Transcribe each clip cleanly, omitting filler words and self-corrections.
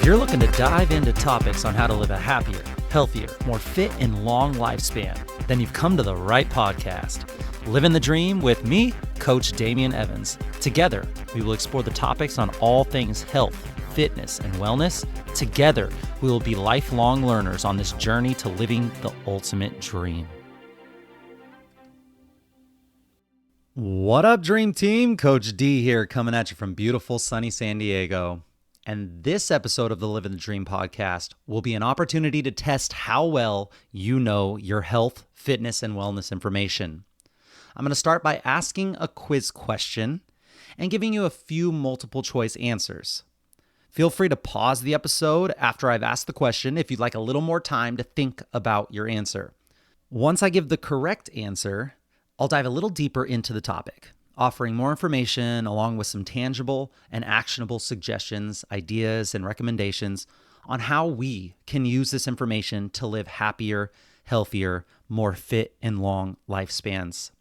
you're looking to dive into topics on how to live a happier, healthier, more fit, and long lifespan, then you've come to the right podcast. Livin the Dream with me, Coach Damian Evans. Together, we will explore the topics on all things health, fitness, and wellness. Together, we will be lifelong learners on this journey to living the ultimate dream. What up, Dream Team? Coach D here, coming at you from beautiful sunny San Diego. And this episode of the Livin the Dream podcast will be an opportunity to test how well you know your health, fitness, and wellness information. I'm going to start by asking a quiz question and giving you a few multiple choice answers. Feel free to pause the episode after I've asked the question if you'd like a little more time to think about your answer. Once I give the correct answer, I'll dive a little deeper into the topic, offering more information along with some tangible and actionable suggestions, ideas, and recommendations on how we can use this information to live happier, healthier, more fit, and long lifespans.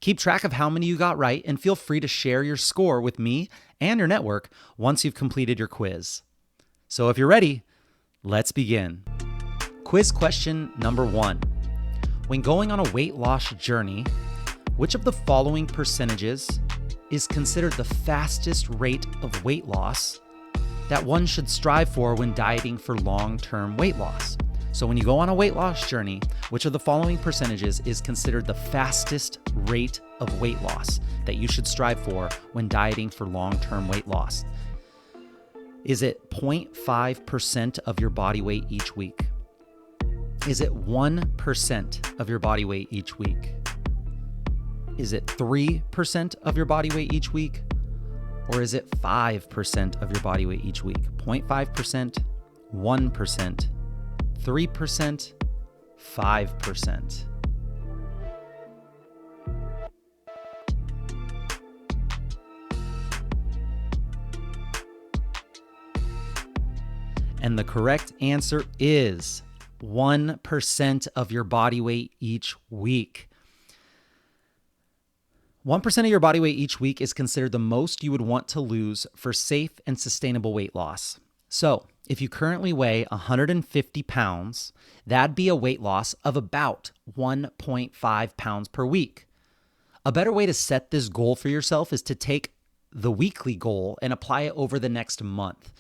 Keep track of how many you got right and feel free to share your score with me and your network once you've completed your quiz. So if you're ready, let's begin. Quiz question number 1. When going on a weight loss journey, which of the following percentages is considered the fastest rate of weight loss that one should strive for when dieting for long-term weight loss? So when you go on a weight loss journey, which of the following percentages is considered the fastest rate of weight loss that you should strive for when dieting for long-term weight loss? Is it 0.5% of your body weight each week? Is it 1% of your body weight each week? Is it 3% of your body weight each week? Or is it 5% of your body weight each week? 0.5%, 1%, 3%, 5%. And the correct answer is 1% of your body weight each week. 1% of your body weight each week is considered the most you would want to lose for safe and sustainable weight loss. So, if you currently weigh 150 pounds, that'd be a weight loss of about 1.5 pounds per week. A better way to set this goal for yourself is to take the weekly goal and apply it over the next month.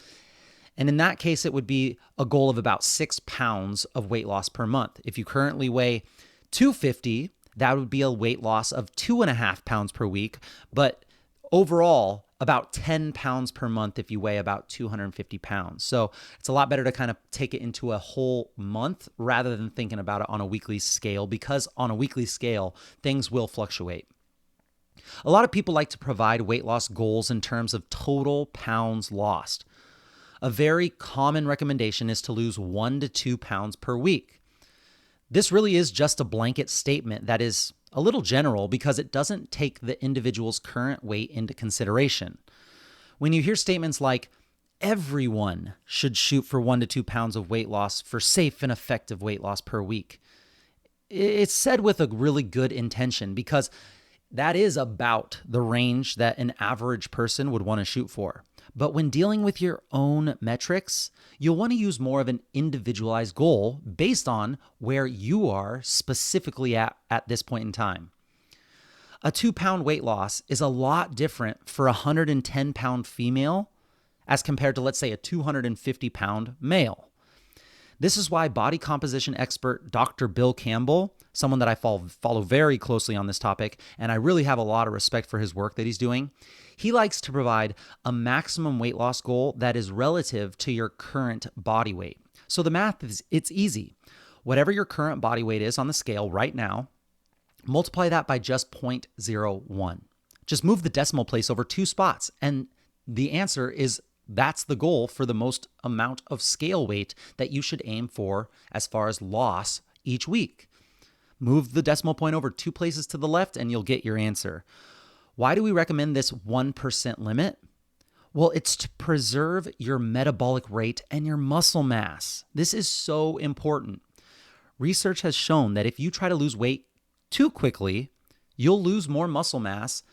And in that case, it would be a goal of about 6 pounds of weight loss per month. If you currently weigh 250, that would be a weight loss of 2.5 pounds per week, but overall, about 10 pounds per month if you weigh about 250 pounds. So it's a lot better to kind of take it into a whole month rather than thinking about it on a weekly scale, because on a weekly scale, things will fluctuate. A lot of people like to provide weight loss goals in terms of total pounds lost. A very common recommendation is to lose 1 to 2 pounds per week. This really is just a blanket statement that is a little general because it doesn't take the individual's current weight into consideration. When you hear statements like, everyone should shoot for 1 to 2 pounds of weight loss for safe and effective weight loss per week, it's said with a really good intention because that is about the range that an average person would want to shoot for. But when dealing with your own metrics, you'll want to use more of an individualized goal based on where you are specifically at this point in time. A 2-pound weight loss is a lot different for a 110-pound female as compared to, let's say, a 250-pound male. This is why body composition expert Dr. Bill Campbell, someone that I follow very closely on this topic, and I really have a lot of respect for his work that he's doing, he likes to provide a maximum weight loss goal that is relative to your current body weight. So the math it's easy. Whatever your current body weight is on the scale right now, multiply that by just 0.01. Just move the decimal place over 2 spots, and the answer is that's the goal for the most amount of scale weight that you should aim for as far as loss each week. Move the decimal point over 2 places to the left and you'll get your answer. Why do we recommend this 1% limit? Well, it's to preserve your metabolic rate and your muscle mass. This is so important. Research has shown that if you try to lose weight too quickly, you'll lose more muscle mass,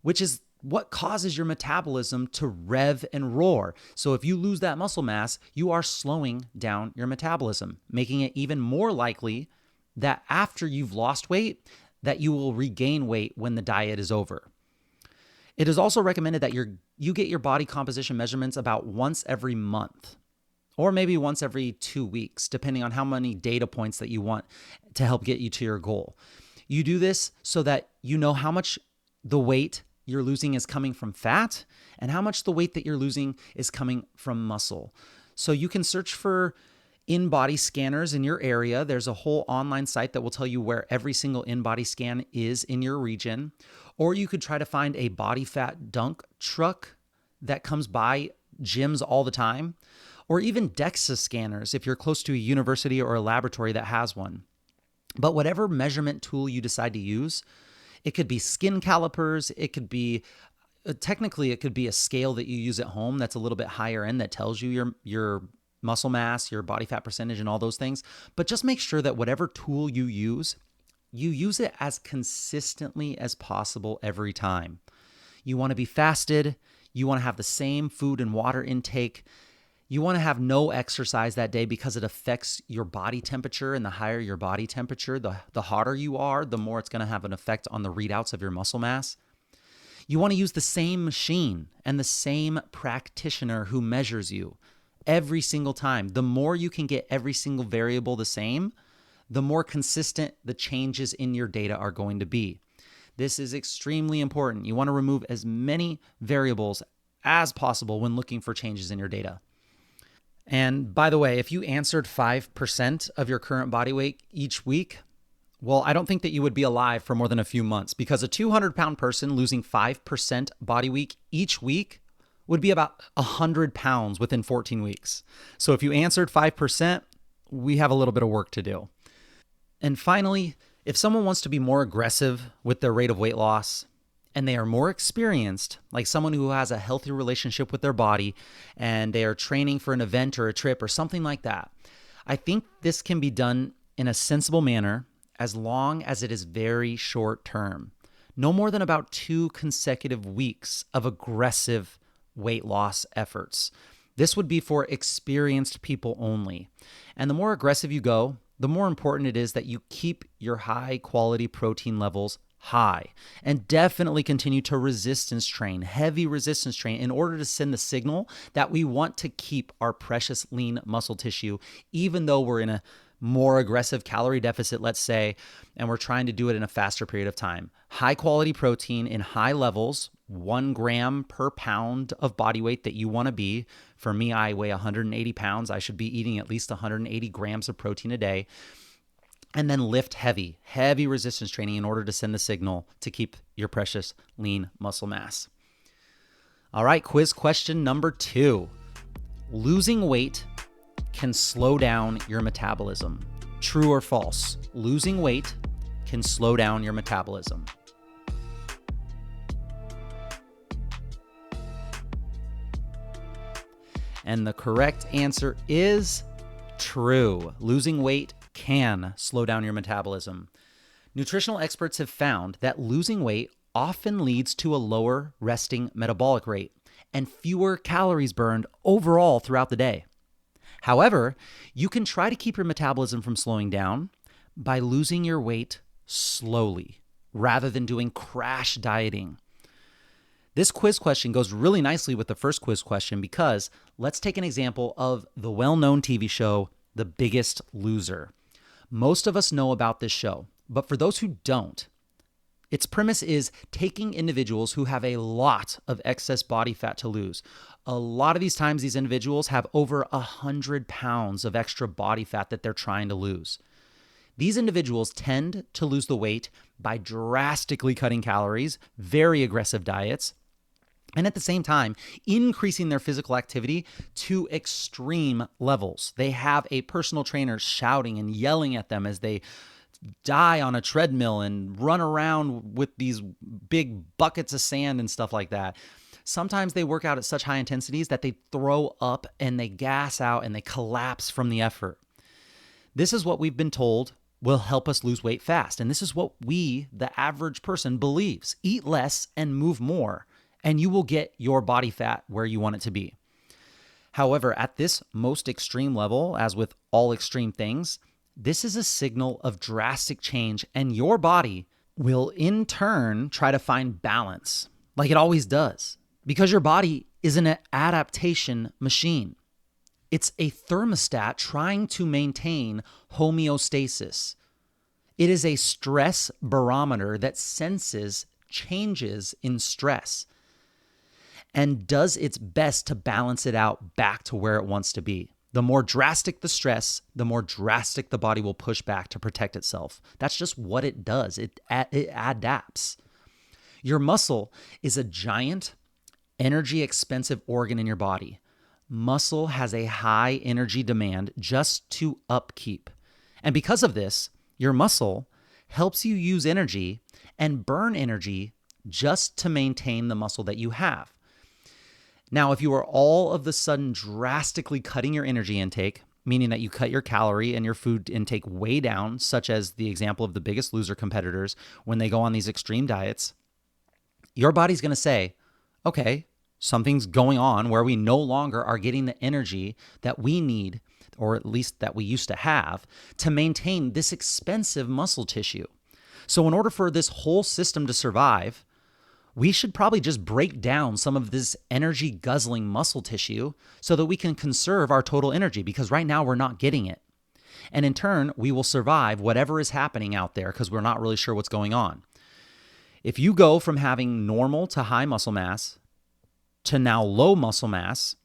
which is what causes your metabolism to rev and roar. So if you lose that muscle mass, you are slowing down your metabolism, making it even more likely that after you've lost weight, that you will regain weight when the diet is over. It is also recommended that you get your body composition measurements about once every month, or maybe once every 2 weeks, depending on how many data points that you want to help get you to your goal. You do this so that you know how much the weight you're losing is coming from fat and how much the weight that you're losing is coming from muscle. So you can search for in-body scanners in your area. There's a whole online site that will tell you where every single in-body scan is in your region. Or you could try to find a body fat dunk truck that comes by gyms all the time, or even DEXA scanners if you're close to a university or a laboratory that has one. But whatever measurement tool you decide to use, it could be skin calipers, it could be technically it could be a scale that you use at home that's a little bit higher end that tells you your muscle mass, your body fat percentage, and all those things. But just make sure that whatever tool you use it as consistently as possible every time. You want to be fasted. You want to have the same food and water intake. You want to have no exercise that day because it affects your body temperature, and the higher your body temperature, the hotter you are, the more it's going to have an effect on the readouts of your muscle mass. You want to use the same machine and the same practitioner who measures you every single time. The more you can get every single variable the same, the more consistent the changes in your data are going to be. This is extremely important. You want to remove as many variables as possible when looking for changes in your data. And by the way, if you answered 5% of your current body weight each week, well, I don't think that you would be alive for more than a few months, because a 200-pound person losing 5% body weight each week would be about 100 pounds within 14 weeks. So if you answered 5%, we have a little bit of work to do. And finally, if someone wants to be more aggressive with their rate of weight loss and they are more experienced, like someone who has a healthy relationship with their body and they are training for an event or a trip or something like that, I think this can be done in a sensible manner as long as it is very short term. No more than about 2 consecutive weeks of aggressive weight loss efforts. This would be for experienced people only. And the more aggressive you go, the more important it is that you keep your high quality protein levels high, and definitely continue to resistance train, heavy resistance train, in order to send the signal that we want to keep our precious lean muscle tissue, even though we're in a more aggressive calorie deficit, let's say, and we're trying to do it in a faster period of time. High quality protein in high levels, 1 gram per pound of body weight that you want to be. For me, I weigh 180 pounds. I should be eating at least 180 grams of protein a day. And then lift heavy resistance training in order to send the signal to keep your precious lean muscle mass. All right, quiz question number 2. Losing weight can slow down your metabolism. True or false? Losing weight can slow down your metabolism. And the correct answer is true. Losing weight can slow down your metabolism. Nutritional experts have found that losing weight often leads to a lower resting metabolic rate and fewer calories burned overall throughout the day. However, you can try to keep your metabolism from slowing down by losing your weight slowly rather than doing crash dieting. This quiz question goes really nicely with the first quiz question, because let's take an example of the well-known TV show, The Biggest Loser. Most of us know about this show, but for those who don't, its premise is taking individuals who have a lot of excess body fat to lose. A lot of these times, these individuals have over 100 pounds of extra body fat that they're trying to lose. These individuals tend to lose the weight by drastically cutting calories, very aggressive diets, and at the same time, increasing their physical activity to extreme levels. They have a personal trainer shouting and yelling at them as they die on a treadmill and run around with these big buckets of sand and stuff like that. Sometimes they work out at such high intensities that they throw up and they gas out and they collapse from the effort. This is what we've been told will help us lose weight fast. And this is what we, the average person, believes. Eat less and move more. and you will get your body fat where you want it to be. However, at this most extreme level, as with all extreme things, this is a signal of drastic change, and your body will in turn try to find balance like it always does, because your body is an adaptation machine. It's a thermostat trying to maintain homeostasis. It is a stress barometer that senses changes in stress and does its best to balance it out back to where it wants to be. The more drastic the stress, the more drastic the body will push back to protect itself. That's just what it does. It adapts. Your muscle is a giant, energy-expensive organ in your body. Muscle has a high energy demand just to upkeep. And because of this, your muscle helps you use energy and burn energy just to maintain the muscle that you have. Now, if you are all of the sudden drastically cutting your energy intake, meaning that you cut your calorie and your food intake way down, such as the example of the Biggest Loser competitors when they go on these extreme diets, your body's going to say, okay, something's going on where we no longer are getting the energy that we need, or at least that we used to have, to maintain this expensive muscle tissue. So in order for this whole system to survive, we should probably just break down some of this energy guzzling muscle tissue so that we can conserve our total energy, because right now we're not getting it. And in turn, we will survive whatever is happening out there because we're not really sure what's going on. If you go from having normal to high muscle mass to now low muscle mass,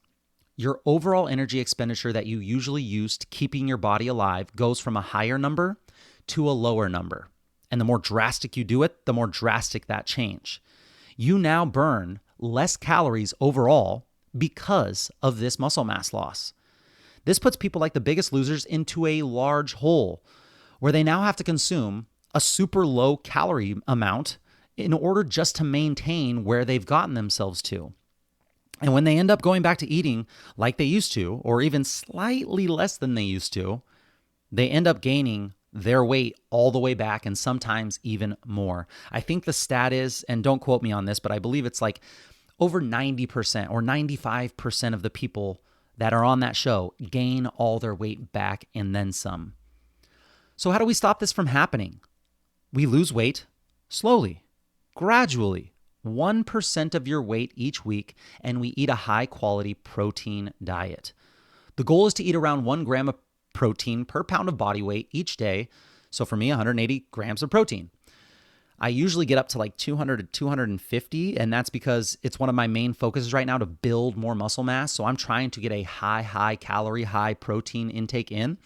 your overall energy expenditure that you usually use to keeping your body alive goes from a higher number to a lower number. And the more drastic you do it, the more drastic that change. You now burn less calories overall because of this muscle mass loss. This puts people like the Biggest Losers into a large hole where they now have to consume a super low calorie amount in order just to maintain where they've gotten themselves to. And when they end up going back to eating like they used to, or even slightly less than they used to, they end up gaining their weight all the way back, and sometimes even more. I think the stat is, and don't quote me on this, but I believe it's like over 90% or 95% of the people that are on that show gain all their weight back and then some. So how do we stop this from happening? We lose weight slowly, gradually, 1% of your weight each week, and we eat a high-quality protein diet. The goal is to eat around 1 gram of protein per pound of body weight each day. So for me, 180 grams of protein. I usually get up to like 200 to 250, and that's because it's one of my main focuses right now to build more muscle mass. So I'm trying to get a high calorie, high protein intake in.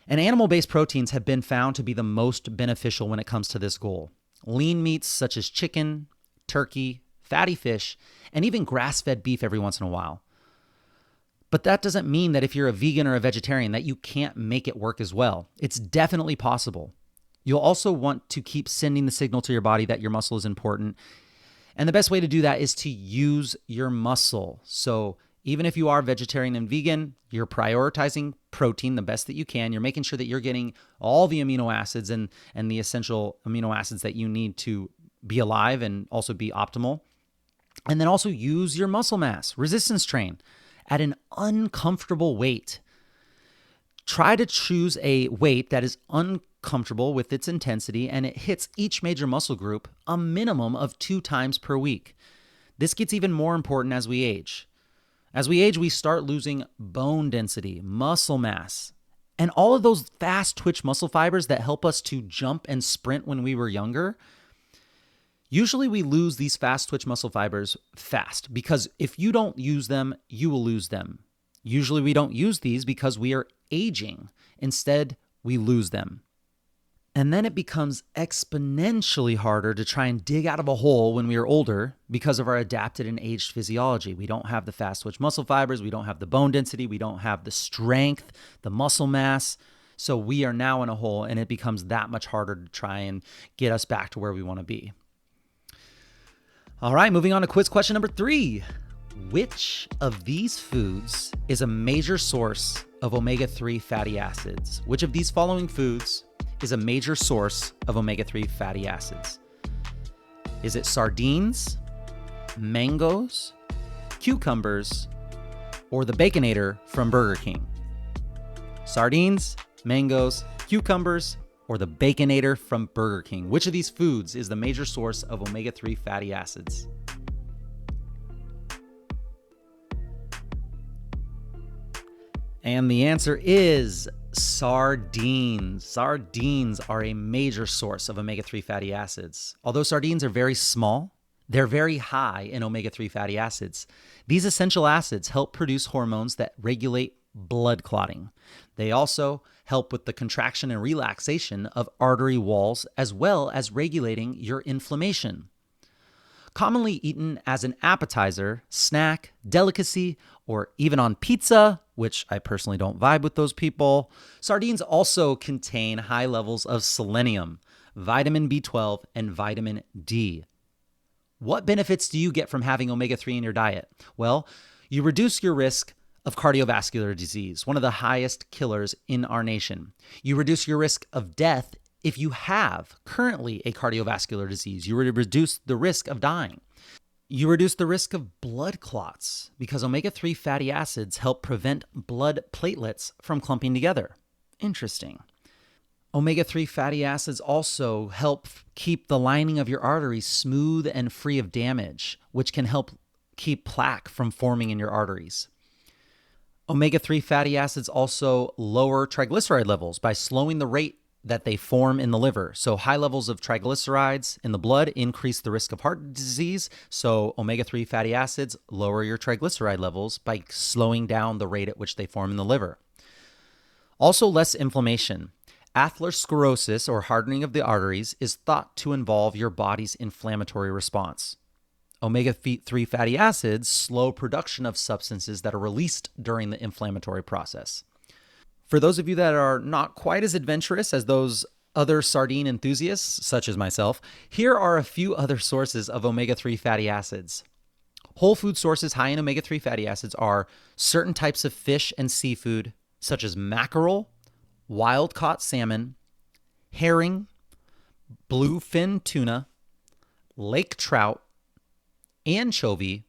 And animal-based proteins have been found to be the most beneficial when it comes to this goal. Lean meats such as chicken, turkey, fatty fish, and even grass-fed beef every once in a while. But that doesn't mean that if you're a vegan or a vegetarian that you can't make it work as well. It's definitely possible. You'll also want to keep sending the signal to your body that your muscle is important. And the best way to do that is to use your muscle. So even if you are vegetarian and vegan, you're prioritizing protein the best that you can. You're making sure that you're getting all the amino acids and the essential amino acids that you need to be alive and also be optimal. And then also use your muscle mass. Resistance train at an uncomfortable weight. Try to choose a weight that is uncomfortable with its intensity, and it hits each major muscle group a minimum of 2 times per week. This gets even more important as we age. As we age, we start losing bone density, muscle mass, and all of those fast twitch muscle fibers that help us to jump and sprint when we were younger. Usually we lose these fast twitch muscle fibers fast because if you don't use them, you will lose them. Usually we don't use these because we are aging. Instead, we lose them. And then it becomes exponentially harder to try and dig out of a hole when we are older because of our adapted and aged physiology. We don't have the fast twitch muscle fibers. We don't have the bone density. We don't have the strength, the muscle mass. So we are now in a hole, and it becomes that much harder to try and get us back to where we want to be. All right, moving on to quiz question number 3. Which of these foods is a major source of omega-3 fatty acids? Which of these following foods is a major source of omega-3 fatty acids? Is it sardines, mangoes, cucumbers, or the Baconator from Burger King? Sardines, mangoes, cucumbers, or the Baconator from Burger King? Which of these foods is the major source of omega-3 fatty acids? And the answer is sardines. Sardines are a major source of omega-3 fatty acids. Although sardines are very small, they're very high in omega-3 fatty acids. These essential acids help produce hormones that regulate blood clotting. They also help with the contraction and relaxation of artery walls, as well as regulating your inflammation. Commonly eaten as an appetizer, snack, delicacy, or even on pizza, which I personally don't vibe with those people, sardines also contain high levels of selenium, vitamin B12, and vitamin D. What benefits do you get from having omega-3 in your diet? Well, you reduce your risk of cardiovascular disease, one of the highest killers in our nation. You reduce your risk of death if you have currently a cardiovascular disease. You reduce the risk of dying. You reduce the risk of blood clots because omega-3 fatty acids help prevent blood platelets from clumping together. Interesting. Omega-3 fatty acids also help keep the lining of your arteries smooth and free of damage, which can help keep plaque from forming in your arteries. Omega-3 fatty acids also lower triglyceride levels by slowing the rate that they form in the liver. So high levels of triglycerides in the blood increase the risk of heart disease. So omega-3 fatty acids lower your triglyceride levels by slowing down the rate at which they form in the liver. Also, less inflammation. Atherosclerosis, or hardening of the arteries, is thought to involve your body's inflammatory response. Omega-3 fatty acids slow production of substances that are released during the inflammatory process. For those of you that are not quite as adventurous as those other sardine enthusiasts, such as myself, here are a few other sources of omega-3 fatty acids. Whole food sources high in omega-3 fatty acids are certain types of fish and seafood, such as mackerel, wild-caught salmon, herring, bluefin tuna, lake trout, anchovy,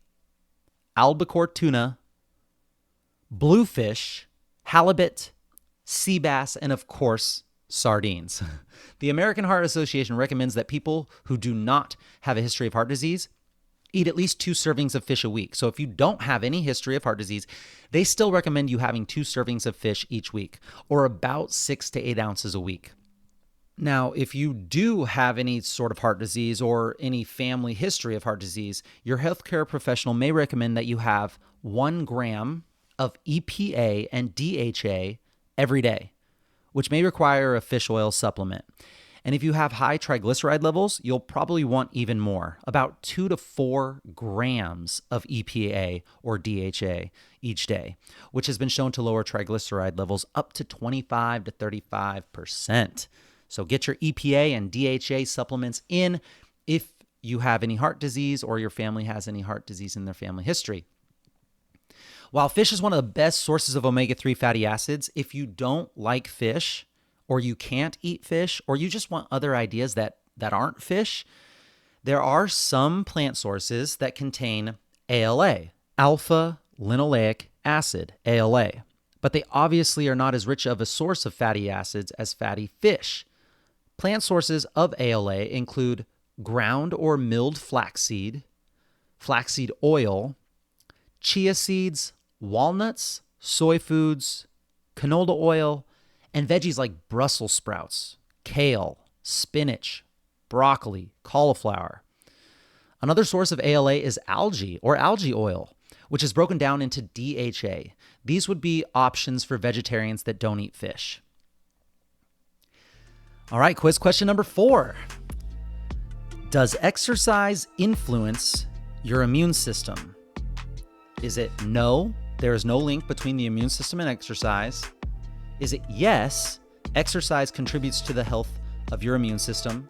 albacore tuna, bluefish, halibut, sea bass, and of course, sardines. The American Heart Association recommends that people who do not have a history of heart disease eat at least 2 servings of fish a week. So if you don't have any history of heart disease, they still recommend you having 2 servings of fish each week, or about 6 to 8 ounces a week. Now, if you do have any sort of heart disease or any family history of heart disease, your healthcare professional may recommend that you have 1 gram of EPA and DHA every day, which may require a fish oil supplement. And if you have high triglyceride levels, you'll probably want even more, about 2 to 4 grams of EPA or DHA each day, which has been shown to lower triglyceride levels up to 25 to 35%. So get your EPA and DHA supplements in if you have any heart disease or your family has any heart disease in their family history. While fish is one of the best sources of omega-3 fatty acids, if you don't like fish, or you can't eat fish, or you just want other ideas that aren't fish, there are some plant sources that contain ALA, alpha linoleic acid, ALA. But they obviously are not as rich of a source of fatty acids as fatty fish. Plant sources of ALA include ground or milled flaxseed oil, chia seeds, walnuts, soy foods, canola oil, and veggies like Brussels sprouts, kale, spinach, broccoli, cauliflower. Another source of ALA is algae or algae oil, which is broken down into DHA. These would be options for vegetarians that don't eat fish. All right, quiz question number 4. Does exercise influence your immune system? Is it no, there is no link between the immune system and exercise? Is it yes, exercise contributes to the health of your immune system?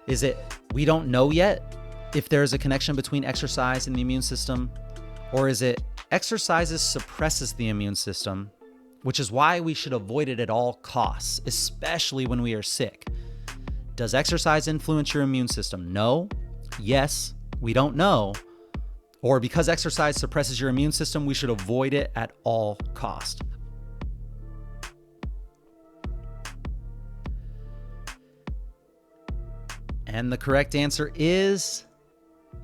Is it we don't know yet if there is a connection between exercise and the immune system? Or is it exercise suppresses the immune system, which is why we should avoid it at all costs, especially when we are sick? Does exercise influence your immune system? No, yes, we don't know, Or because exercise suppresses your immune system, we should avoid it at all costs. And the correct answer is,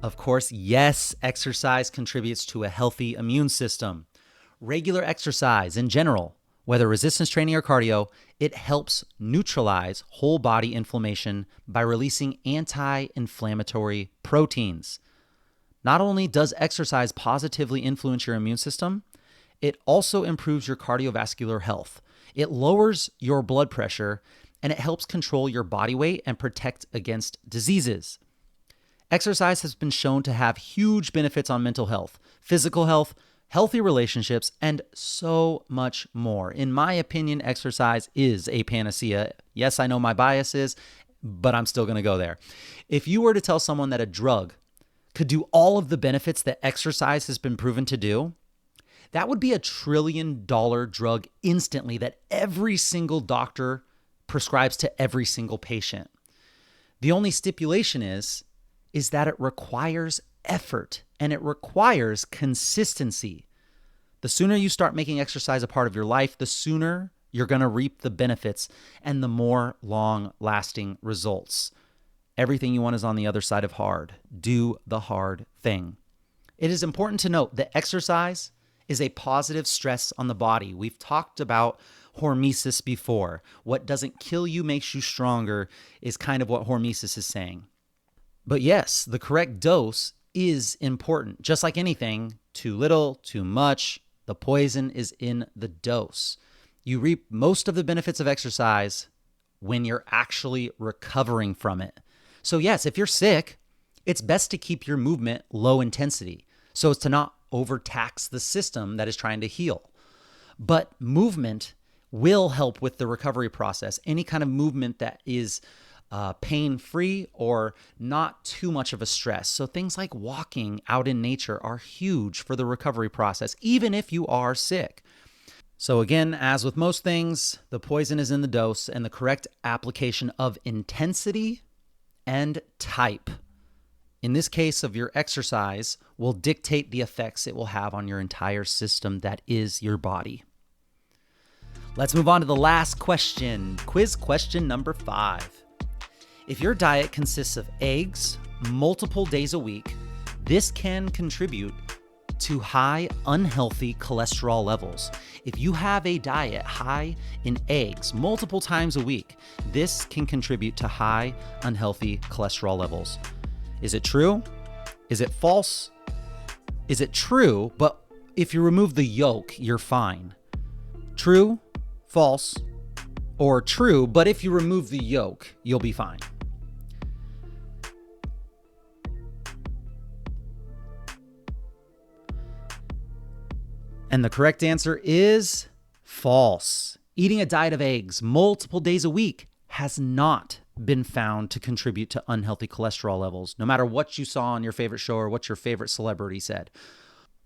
of course, yes, exercise contributes to a healthy immune system. Regular exercise in general, whether resistance training or cardio, it helps neutralize whole body inflammation by releasing anti-inflammatory proteins. Not only does exercise positively influence your immune system, it also improves your cardiovascular health. It lowers your blood pressure, and it helps control your body weight and protect against diseases. Exercise has been shown to have huge benefits on mental health, physical health, healthy relationships, and so much more. In my opinion, exercise is a panacea. Yes, I know my bias is, but I'm still going to go there. If you were to tell someone that a drug could do all of the benefits that exercise has been proven to do, that would be $1 trillion drug instantly that every single doctor prescribes to every single patient. The only stipulation is that it requires effort and it requires consistency. The sooner you start making exercise a part of your life, the sooner you're going to reap the benefits and the more long-lasting results. Everything you want is on the other side of hard. Do the hard thing. It is important to note that exercise is a positive stress on the body. We've talked about hormesis before. What doesn't kill you makes you stronger is kind of what hormesis is saying. But yes, the correct dose is important. Just like anything, too little, too much, the poison is in the dose. You reap most of the benefits of exercise when you're actually recovering from it. So yes, if you're sick, it's best to keep your movement low intensity so as to not overtax the system that is trying to heal. But movement will help with the recovery process. Any kind of movement that is pain-free or not too much of a stress. So things like walking out in nature are huge for the recovery process, even if you are sick. So again, as with most things, the poison is in the dose and the correct application of intensity and type, in this case of your exercise, will dictate the effects it will have on your entire system that is your body. Let's move on to the last question. Quiz question number 5. If your diet consists of eggs multiple days a week, this can contribute to high unhealthy cholesterol levels. If you have a diet high in eggs multiple times a week, this can contribute to high unhealthy cholesterol levels. Is it true? Is it false? Is it true, but if you remove the yolk, you're fine? True, false, or true, but if you remove the yolk, you'll be fine? And the correct answer is false. Eating a diet of eggs multiple days a week has not been found to contribute to unhealthy cholesterol levels, no matter what you saw on your favorite show or what your favorite celebrity said.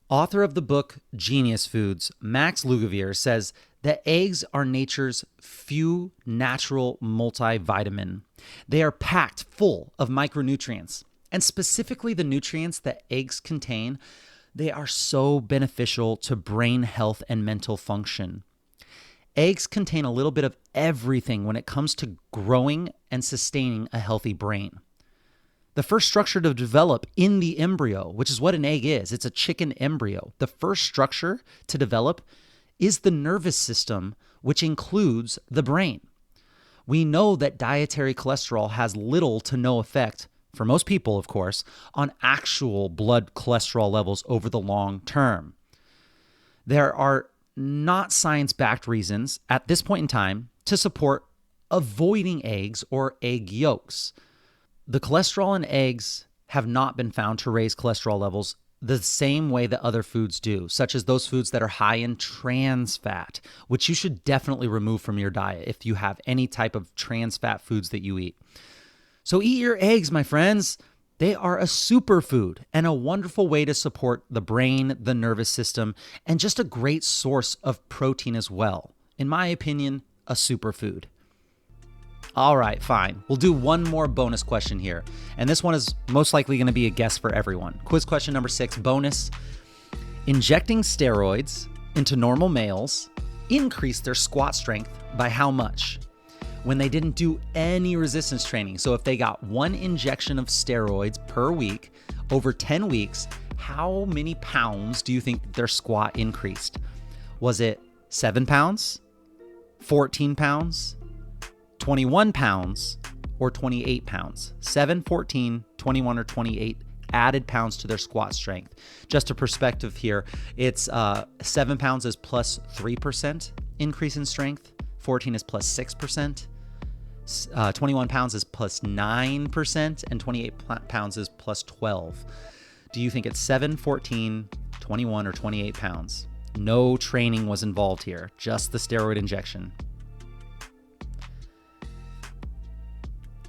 Author of the book Genius Foods, Max Lugavere, says that eggs are nature's few natural multivitamin. They are packed full of micronutrients, and specifically the nutrients that eggs contain, they are so beneficial to brain health and mental function. Eggs contain a little bit of everything when it comes to growing and sustaining a healthy brain. The first structure to develop in the embryo, which is what an egg is, it's a chicken embryo. The first structure to develop is the nervous system, which includes the brain. We know that dietary cholesterol has little to no effect, for most people, of course, on actual blood cholesterol levels over the long term. There are not science-backed reasons at this point in time to support avoiding eggs or egg yolks. The cholesterol in eggs have not been found to raise cholesterol levels the same way that other foods do, such as those foods that are high in trans fat, which you should definitely remove from your diet if you have any type of trans fat foods that you eat. So eat your eggs, my friends. They are a superfood and a wonderful way to support the brain, the nervous system, and just a great source of protein as well. In my opinion, a superfood. All right, fine. We'll do one more bonus question here. And this one is most likely going to be a guess for everyone. Quiz question number 6, bonus. Injecting steroids into normal males increased their squat strength by how much when they didn't do any resistance training? So if they got 1 injection of steroids per week over 10 weeks, how many pounds do you think their squat increased? Was it 7 pounds, 14 pounds, 21 pounds, or 28 pounds? 7, 14, 21, or 28 added pounds to their squat strength. Just a perspective here, it's 7 pounds is plus 3% increase in strength, 14 is plus 6%, 21 pounds is plus 9%, and 28 pounds is plus 12. Do you think it's 7, 14, 21, or 28 pounds? No training was involved here, just the steroid injection.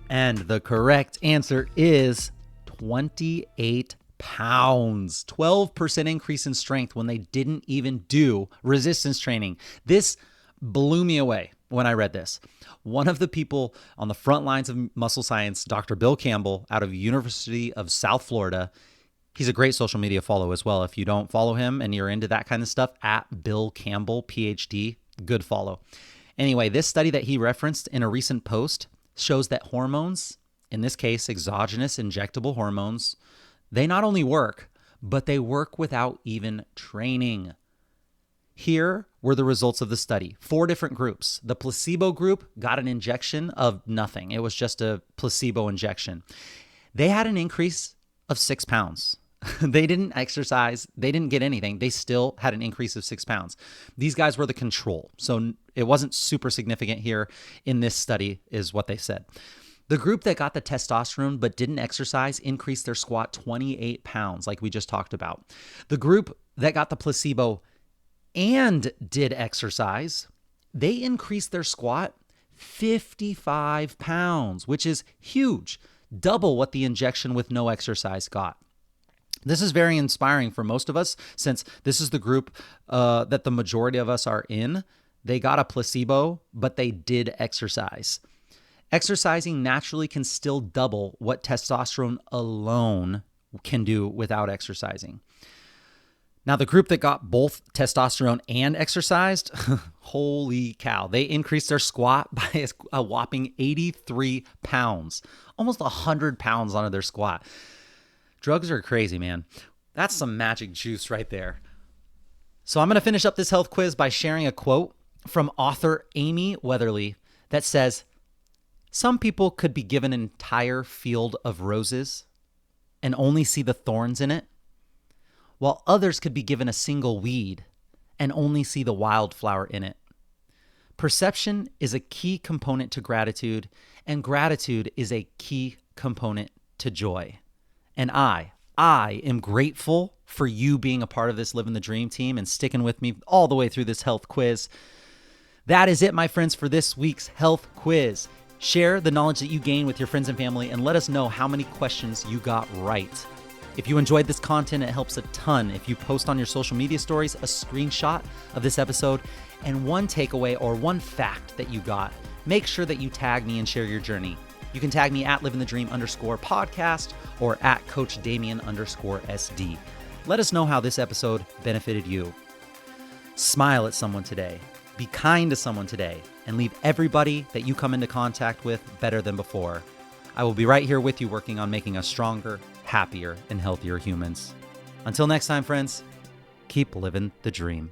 And the correct answer is 28 pounds. 12% increase in strength when they didn't even do resistance training. This blew me away when I read this. One of the people on the front lines of muscle science, Dr. Bill Campbell, out of University of South Florida. He's a great social media follow as well. If you don't follow him and you're into that kind of stuff, at Bill Campbell, PhD, good follow. Anyway, this study that he referenced in a recent post shows that hormones, in this case, exogenous injectable hormones, they not only work, but they work without even training. Here were the results of the study. 4 different groups. The placebo group got an injection of nothing. It was just a placebo injection. They had an increase of 6 pounds. They didn't exercise. They didn't get anything. They still had an increase of 6 pounds. These guys were the control. So it wasn't super significant here in this study is what they said. The group that got the testosterone but didn't exercise increased their squat 28 pounds, like we just talked about. The group that got the placebo and did exercise, they increased their squat 55 pounds, which is huge, double what the injection with no exercise got. This is very inspiring for most of us, since this is the group that the majority of us are in. They got a placebo, but they did exercise. Exercising naturally can still double what testosterone alone can do without exercising. Now, the group that got both testosterone and exercised, holy cow, they increased their squat by a whopping 83 pounds, almost 100 pounds onto their squat. Drugs are crazy, man. That's some magic juice right there. So I'm going to finish up this health quiz by sharing a quote from author Amy Weatherly that says, "Some people could be given an entire field of roses and only see the thorns in it, while others could be given a single weed and only see the wildflower in it. Perception is a key component to gratitude, and gratitude is a key component to joy. And I am grateful for you being a part of this Livin the Dream team and sticking with me all the way through this health quiz. That is it, my friends, for this week's health quiz. Share the knowledge that you gain with your friends and family and let us know how many questions you got right. If you enjoyed this content, it helps a ton if you post on your social media stories a screenshot of this episode and one takeaway or one fact that you got. Make sure that you tag me and share your journey. You can tag me at livingthedream_podcast or at Coach Damien_SD. Let us know how this episode benefited you. Smile at someone today. Be kind to someone today and leave everybody that you come into contact with better than before. I will be right here with you working on making us stronger, happier, and healthier humans. Until next time, friends, keep living the dream.